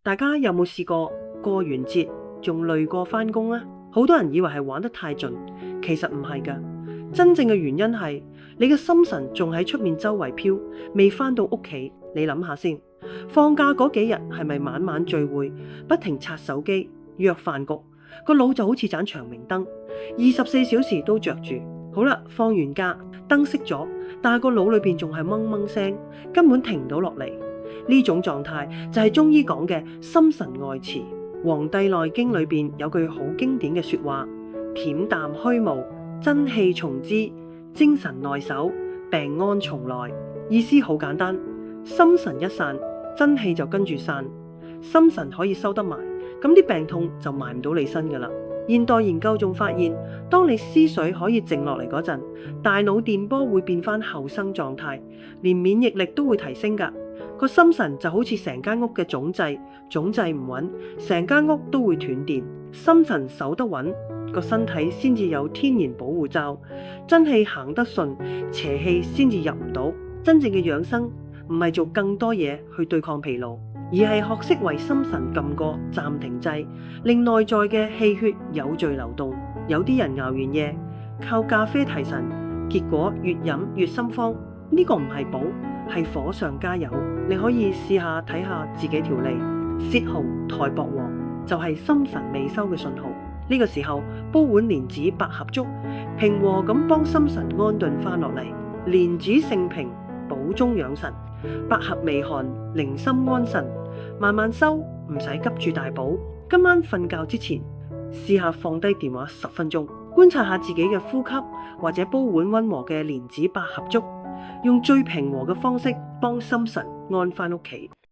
大家有冇試過過完節仲累過返工呢？好多人以為係玩得太盡，其實唔係㗎。真正嘅原因係你嘅心神仲喺出面周圍飄，未返到屋企。你諗下先，放假嗰幾日係咪晚晚聚會，不停刷手機、約飯局，個腦就好似盞長明燈，24小時都着住。好啦，放完假燈熄咗，但係個腦裏邊仲係掹掹聲，根本停唔到落嚟。呢種狀態就係中醫講嘅心神外馳。《黃帝內經》裏邊有句好經典嘅說話：恬淡虛無，真氣從之，精神內守，病安從來。意思好簡單，心神一散，真氣就跟住散，心神可以收得埋，咁啲病痛就埋唔到你身噶啦。現代研究仲發現，當你思緒可以靜落嚟嗰陣，大腦電波會變翻後生狀態，連免疫力都會提升噶。個心神就好似成間屋嘅總掣，總掣唔穩，成間屋都會斷電。心神守得穩，個身體先至有天然保護罩，真氣行得順，邪氣先至入唔到。真正嘅養生唔係做更多嘢去對抗疲勞，而係學識為心神撳個暫停掣，令內在嘅氣血有序流動。有啲人熬完夜靠咖啡提神，結果越飲越心慌，呢個唔係補，係火上加油。你可以試下睇下自己條脷，泄紅苔薄黃，就係心神未收嘅信號。呢個時候煲碗蓮子百合粥，平和咁幫心神安頓翻落嚟。蓮子性平，補中養神；百合微寒，寧心安神。慢慢收，唔使急住大補。今晚瞓覺之前，試下放低電話10分鐘，觀察下自己嘅呼吸，或者煲碗溫和嘅蓮子百合粥，用最平和嘅方式幫心神安翻屋企。